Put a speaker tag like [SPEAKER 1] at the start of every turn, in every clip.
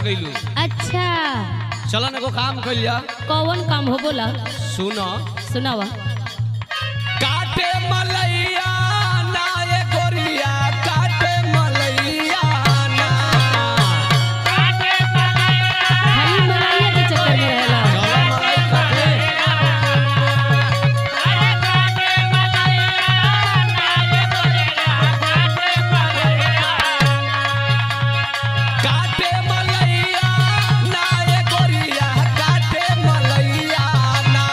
[SPEAKER 1] गईलू।
[SPEAKER 2] अच्छा
[SPEAKER 1] चलो ना को काम कर लिया।
[SPEAKER 2] कौन काम हो बोला?
[SPEAKER 1] सुनो
[SPEAKER 2] सुनावा।
[SPEAKER 1] काटे मलैया ना ये गोरिया काटे मलैया ना।
[SPEAKER 2] खाली मलैया के चक्कर में रहला।
[SPEAKER 1] चलो मलाई काटे। काटे मलैया ना ये गोरिया काटे मलैया ना।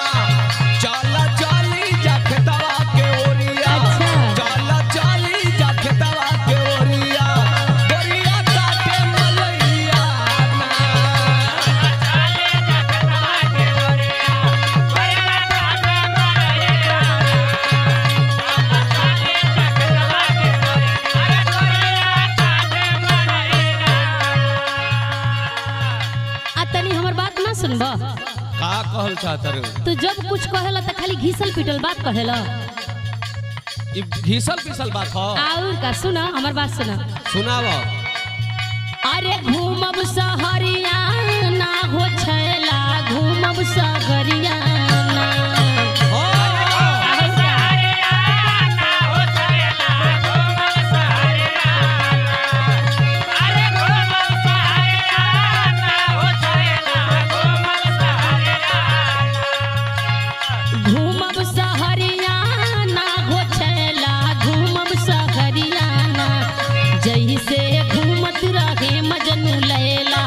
[SPEAKER 1] चल चली जखतवा के ओरिया।
[SPEAKER 2] अच्छा।
[SPEAKER 1] चल चली जखतवा के ओरिया। गोरिया काटे मलैया ना।
[SPEAKER 2] आ तनी हमर बात ना सुनबा।
[SPEAKER 1] का कहल चाहत रे?
[SPEAKER 2] तू जब कुछ कहेला त खाली घिसल पिटल बात कहेला।
[SPEAKER 1] ई घिसल पिसल बात हो।
[SPEAKER 2] और का सुना हमर बात सुना।
[SPEAKER 1] सुनाव।
[SPEAKER 2] अरे घूमब सहरिया ना हो छैला घूमब सहरिया ना। घूमब सहरिया ना हो छैला घूमब सहरिया ना। जैसे घूमत रहे मजनू लैला।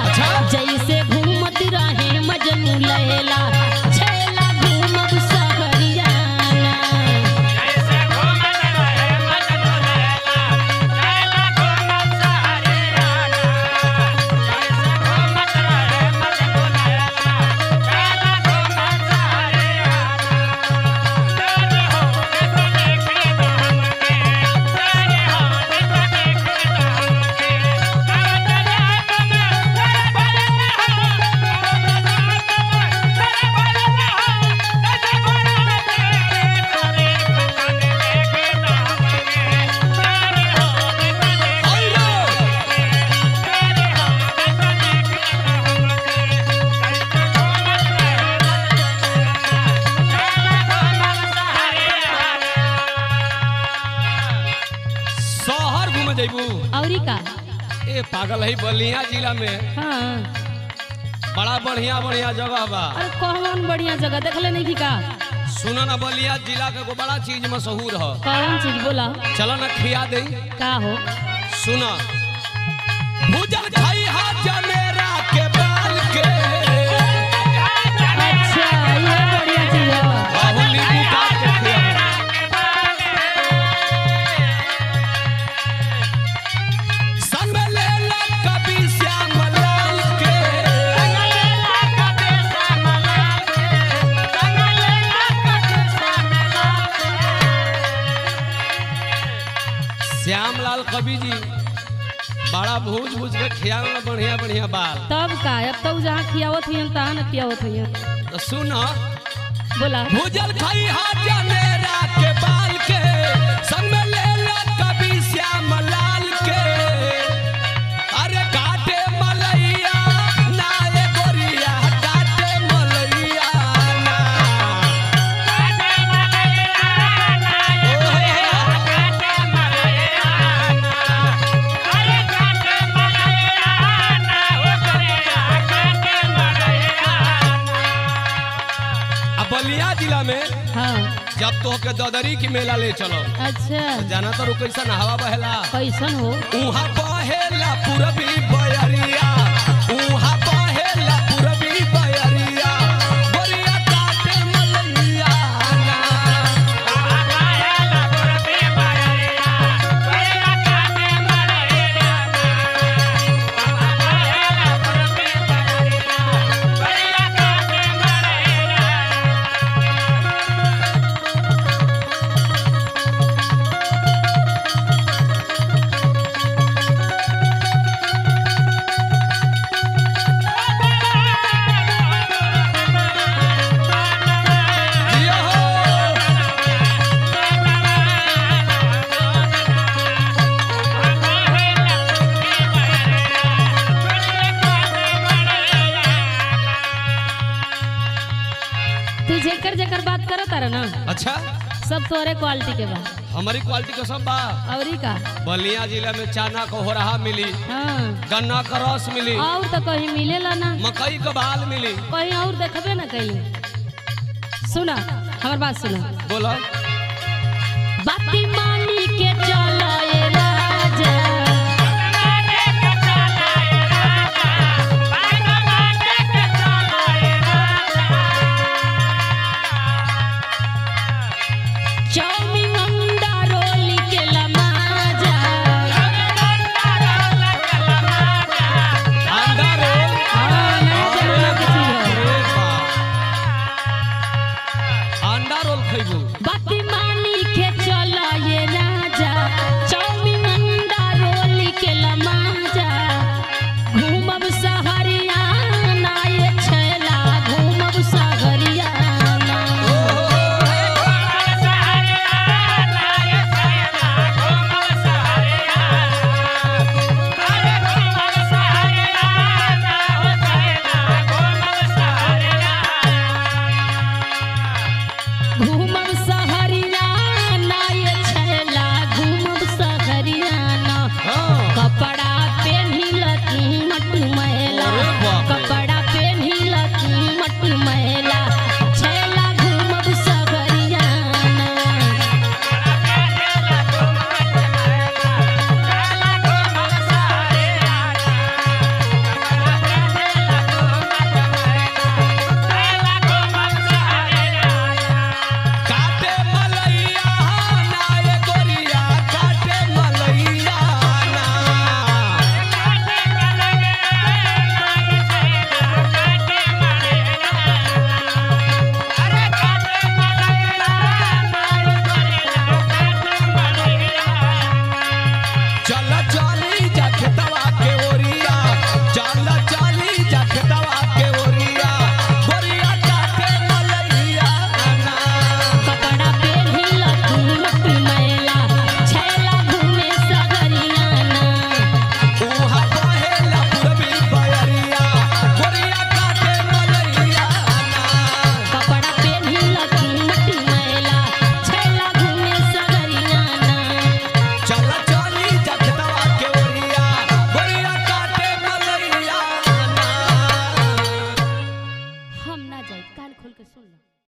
[SPEAKER 2] जैसे घूमत रहे मजनू लैला। छैला घूमब सहरिया ना।
[SPEAKER 1] शहर घूमे जइबू।
[SPEAKER 2] औरी का?
[SPEAKER 1] ए पागल है बलिया जिला में
[SPEAKER 2] हाँ।
[SPEAKER 1] बड़ा बढ़िया बढ़िया जगह बा।
[SPEAKER 2] अरे कौन बढ़िया जगह देखले नहीं की का?
[SPEAKER 1] सुनो ना बलिया जिला के एगो बड़ा चीज मशहूर है।
[SPEAKER 2] कौन चीज बोला?
[SPEAKER 1] चलो ना खिया दे।
[SPEAKER 2] का हो?
[SPEAKER 1] सुनो भुजल खाई हा जनेरा के बाल के।
[SPEAKER 2] अच्छा ये बढ़िया चीज है।
[SPEAKER 1] बाहुली नींबू काट के खिया। संग में ले ला कभी श्याम लाल के। श्यामलाल कवि जी बड़ा भूज भूज के खियावला बढ़िया बढ़िया बाल।
[SPEAKER 2] तब का अब तो जहाँ खियावत हुई तहाँ न खियावत हुई।
[SPEAKER 1] तो सुनो
[SPEAKER 2] बोला।
[SPEAKER 1] भुजल खाई हा जनेरा के बाल के। संग में ले ला कभी श्याम लाल के। अरे काटे मलैया ना ये गोरिया काटे मलैया ना। अब बलिया जिला में
[SPEAKER 2] हाँ।
[SPEAKER 1] जब तो के ददरी की मेला ले चलो।
[SPEAKER 2] अच्छा
[SPEAKER 1] जाना तो कैसा हवा बहेला।
[SPEAKER 2] कैसन हो?
[SPEAKER 1] उहाँ बहेला पूरबी बयरिया। उहाँ बहेला पूरबी बयरिया। गोरिया काटे मलैया ना।
[SPEAKER 2] तू जेकर जेकर बात करत तारा ना
[SPEAKER 1] अच्छा
[SPEAKER 2] सब तोरे क्वालिटी के बा।
[SPEAKER 1] हमारी क्वालिटी का सब बा।
[SPEAKER 2] औरी का
[SPEAKER 1] बलिया जिला में चना का होरहा मिली,
[SPEAKER 2] हाँ
[SPEAKER 1] गन्ना का रस मिली,
[SPEAKER 2] और तो कहीं मिलेला ना,
[SPEAKER 1] मकई का बाल मिली।
[SPEAKER 2] कहीं और देखबे ना कहीं। सुना हमार बात सुना।
[SPEAKER 1] बोला
[SPEAKER 2] बाती मानी के चला ए राजा, चाउमीन अंडा रोली के लमाजा,
[SPEAKER 1] अंडा रोल।
[SPEAKER 2] हाँ नया जमाना के चीज है।
[SPEAKER 1] अंडा रोल खइबू।
[SPEAKER 2] बाती मानी के चला ये राजा, चाउमीन अंडा रोली के लमाजा, घूमब सहरियाना ये छैला, घूमब सहरियाना। घूम